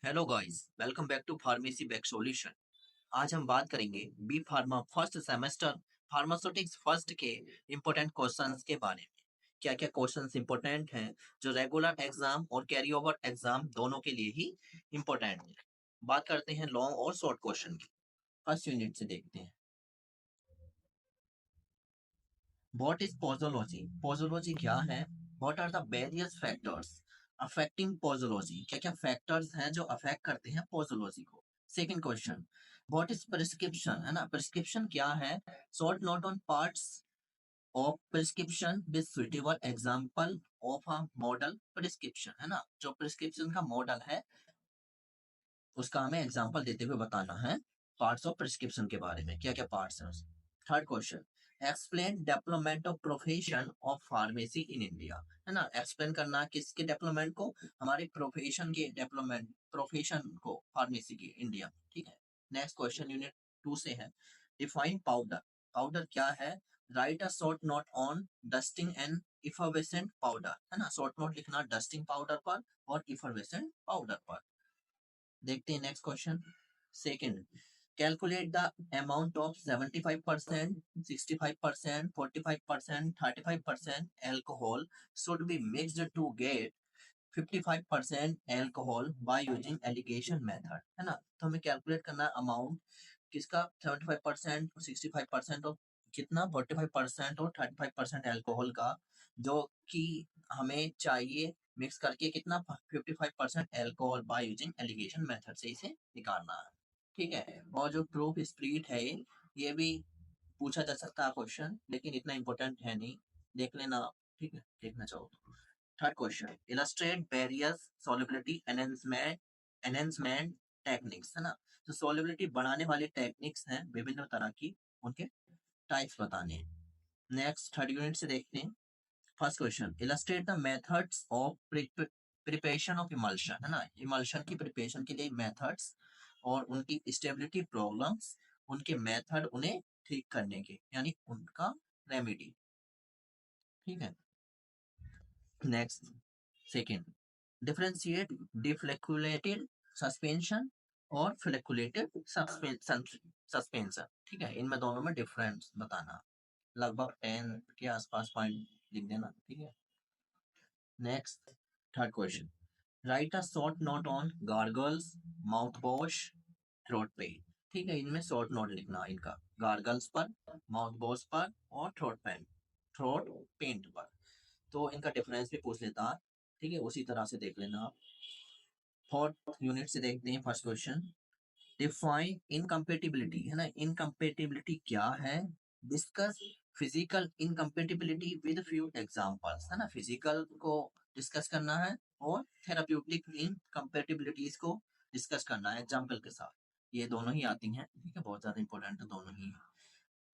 Hello guys, welcome back to pharmacy back solution. आज हम बात करेंगे B pharma first semester pharmaceutics first के इम्पोर्टेंट क्वेश्चंस के बारे में। क्या क्या क्वेश्चंस इम्पोर्टेंट हैं जो रेगुलर एग्जाम और कैरी ओवर एग्जाम दोनों के लिए ही इम्पोर्टेंट है। बात करते हैं लॉन्ग और शॉर्ट क्वेश्चन की। फर्स्ट यूनिट से देखते हैं। What is posology? पोजोलॉजी क्या है? What are the various factors affecting posology? क्या क्या फैक्टर्स हैं जो अफेक्ट करते हैं पोजोलॉजी को? Second question, what is prescription? है ना, प्रिस्क्रिप्शन क्या है? Short note on parts of prescription with suitable example of a model prescription. है ना, जो प्रिस्क्रिप्शन का मॉडल है उसका हमें एग्जांपल देते हुए बताना है पार्ट्स ऑफ प्रिस्क्रिप्शन के बारे में, क्या क्या पार्ट्स हैं। Third question, explain development of profession of pharmacy in India. है ना, एक्सप्लेन करना किसके डेवलपमेंट को? हमारे प्रोफेशन के डेवलपमेंट, प्रोफेशन को फार्मेसी की इंडिया में। ठीक है। नेक्स्ट क्वेश्चन यूनिट 2 से है। Define powder. पाउडर क्या है? Write a short note on dusting and effervescent powder. है ना, शॉर्ट नोट लिखना डस्टिंग पाउडर पर और इफरवेसेंट पाउडर पर। देखते हैं next question. Second, calculate the amount of 75%, 65%, 45%, 35% alcohol should be mixed to get 55% alcohol by using alligation method. है ना, तो हमें कैलकुलेट करना अमाउंट किसका? 75%, 65% और कितना? 45% और 35% अल्कोहल का, जो कि हमें चाहिए मिक्स करके कितना? 55% alcohol by using alligation method से इसे निकालना है। ठीक है। और जो प्रूफ स्प्लिट है ये भी पूछा जा सकता है क्वेश्चन, लेकिन इतना इंपॉर्टेंट है नहीं, देख लेना आप। ठीक है, देखना चाहो तो। Third question, illustrate various solubility enhancement enhancement techniques. है ना, तो सॉल्युबिलिटी बढ़ाने वाले टेक्निक्स हैं विभिन्न तरह की, उनके टाइप्स बताने हैं। नेक्स्ट थर्ड यूनिट से देखते हैं। First question, illustrate the methods of preparation of emulsion. है ना, इमल्शन की प्रिपरेशन के लिए मेथड्स और उनकी स्टेबिलिटी प्रॉब्लम्स, उनके मेथड उन्हें ठीक करने के, यानी उनका रेमेडी। ठीक है। नेक्स्ट सेकंड, डिफरेंशिएट डिफ्लेक्युलेटेड सस्पेंशन और फ्लेक्युलेटेड सस्पेंशन। ठीक है, इनमें दोनों में डिफरेंस बताना। लगभग 10 के आसपास पॉइंट लिख देना। ठीक है। Next third question, right a short note on gargles, mouth wash, throat pen. ठीक है, इनमें शॉर्ट नोट लिखना इनका, गार्गल्स पर, माउथ वॉश पर और थ्रोट पेंट पर। तो इनका डिफरेंस भी पूछ लेता है। ठीक है, उसी तरह से देख लेना आप। फोर्थ यूनिट से देखते हैं। First question, define incompatibility. है ना, इनकम्पेटिबिलिटी क्या है? Discuss physical incompatibility with few examples. है ना, फिजिकल को डिस्कस करना है और थेराप्यूटिक इनकम्पेटिबिलिटीज को डिस्कस करना है एग्जांपल के साथ। ये दोनों ही आती हैं। ठीक है, बहुत ज्यादा इंपॉर्टेंट है दोनों ही।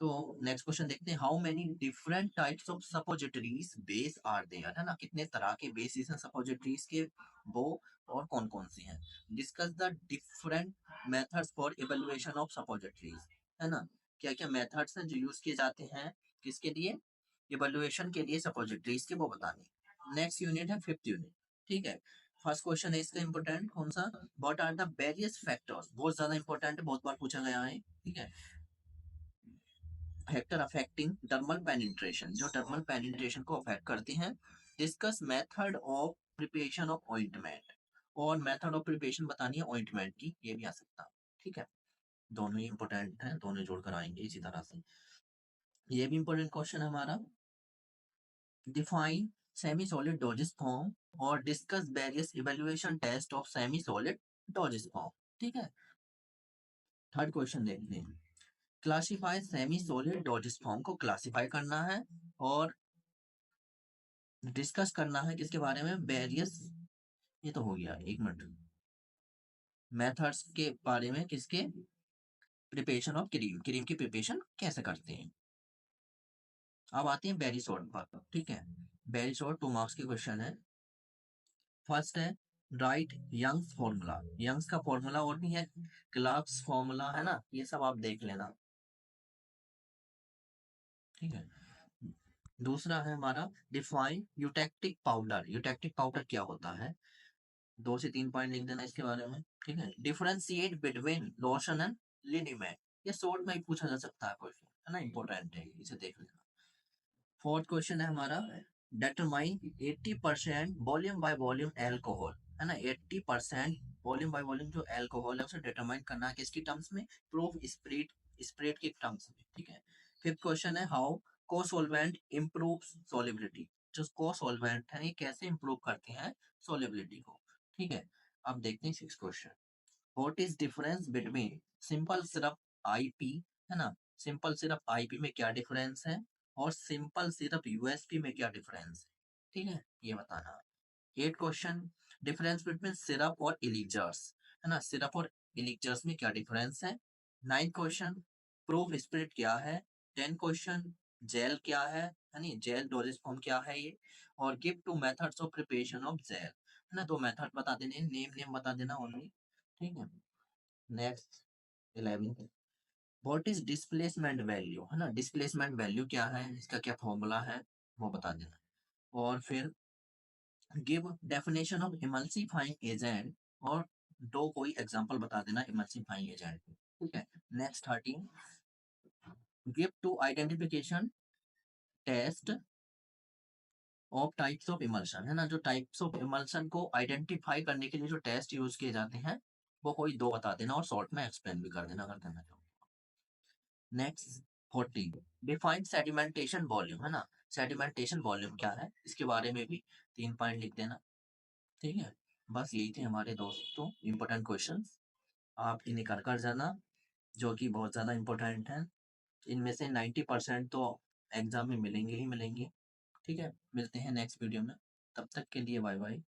तो नेक्स्ट क्वेश्चन देखते हैं। How many different types of suppositories base are there. है ना, कितने तरह के बेसिस हैं सपोजिटरीज के, वो और कौन कौन से हैं? Discuss the different methods for evaluation of suppositories. है ना, क्या क्या मेथड्स हैं जो यूज किए जाते हैं किसके लिए? इवैल्यूएशन के लिए सपोजिटरीज के, वो बताने। नेक्स्ट यूनिट है फिफ्थ यूनिट। ठीक है। फर्स्ट क्वेश्चन है इसका इंपॉर्टेंट कौन सा? What are the various factors, बहुत ज्यादा इंपॉर्टेंट है, बहुत बार पूछा गया है। ठीक है, फैक्टर अफेक्टिंग डर्मल पेनिट्रेशन, जो डर्मल पेनिट्रेशन को अफेक्ट करते हैं। Discuss method of preparation of ointment, और मेथड ऑफ प्रिपरेशन बतानी है ऑइंटमेंट की, ये भी आ सकता है। ठीक है, दोनों ही इंपॉर्टेंट हैं, दोनों जोड़कर आएंगे इसी तरह से। ये भी इंपॉर्टेंट क्वेश्चन है हमारा। Define semi solid dosage form और discuss various evaluation test of semi solid dosage form. ठीक है। थर्ड क्वेश्चन देखते हैं। Classify semi solid dosage form को क्लासिफाई करना है और डिस्कस करना है किसके बारे में? वेरियस, ये तो हो गया, एक मिनट, मेथड्स के बारे में, किसके? प्रिपरेशन ऑफ क्रीम, क्रीम की प्रिपरेशन कैसे करते हैं। अब आते हैं वेरी शॉर्ट पर। ठीक है, वेरी शॉर्ट 2 मार्क्स के क्वेश्चन है। फर्स्ट है, राइट यंग्स फॉर्मूला। यंग्स का फॉर्मूला और भी है, क्लार्क्स फॉर्मूला, है ना, ये सब आप देख लेना। ठीक है। दूसरा है हमारा define eutectic powder. Eutectic powder क्या होता है? 2 से 3 पॉइंट लिख देना इसके बारे में, ठीक है। डिफरेंशिएट बिटवीन लोशन एंड लिनीमेंट, ये शॉर्ट में ही पूछा जा सकता है क्वेश्चन, है ना, इंपॉर्टेंट है, इसे देख लेना। फोर्थ क्वेश्चन है हमारा, determine 80% volume by volume alcohol, है ना, 80% वॉल्यूम बाय वॉल्यूम जो एल्कोहल है उसे डिटरमाइन करना है किसकी टर्म्स में, प्रूफ स्प्रेड, स्प्रेड की टर्म्स में, ठीक है। फिफ्थ क्वेश्चन है, हाउ को सॉल्वेंट इम्प्रूव सॉलिबिलिटी, जो को सॉल्वेंट है ये कैसे इम्प्रूव करते हैं सॉलिबिलिटी को, ठीक है। अब देखते हैं six question, what is difference between simple syrup IP, है ना, सिंपल सिरप आईपी में क्या डिफरेंस है और सिंपल सिरप यूएसपी में क्या डिफरेंस है, ठीक है, ये बताना। Eight question, difference between syrup और इलिक्जर्स, है ना, सिरप और इलिक्जर्स में क्या डिफरेंस है। नाइन्थ क्वेश्चन, प्रूफ स्पिरिट क्या है। 10 क्वेश्चन, जेल क्या है नहीं, जेल डोजेज फॉर्म क्या है ये, और give two methods of preparation of gel, है ना, दो मेथड बता देने, नेम नेम बता देना ओनली, ठीक है। Next 11, what is displacement value, है ना, डिस्प्लेसमेंट वैल्यू क्या है, इसका क्या फॉर्मूला है वो बता देना। और फिर give definition of emulsifying agent, और दो कोई एग्जांपल बता देना इमल्सिफाइंग एजेंट, ठीक है। Next 13, give two identification test of types of emulsion, है ना, जो टाइप्स ऑफ इमल्शन को आइडेंटिफाई करने के लिए जो टेस्ट यूज किए जाते हैं वो कोई दो बता देना और शॉर्ट में एक्सप्लेन भी कर देना अगर देना चाहो। नेक्स्ट 14, डिफाइन सेडिमेंटेशन वॉल्यूम, है ना, सेडिमेंटेशन वॉल्यूम क्या है इसके बारे में भी 3 पॉइंट लिख देना, ठीक है। बस यही थे हमारे दोस्तों इम्पोर्टेंट क्वेश्चंस, आप इन्हें कर कर जाना, जो कि बहुत ज़्यादा इम्पोर्टेंट हैं। इनमें से 90% तो एग्जाम में मिलेंगे ही मिलेंगे, ठीक है। मिलते हैं नेक्स्ट वीडियो में, तब तक के लिए बाय बाय।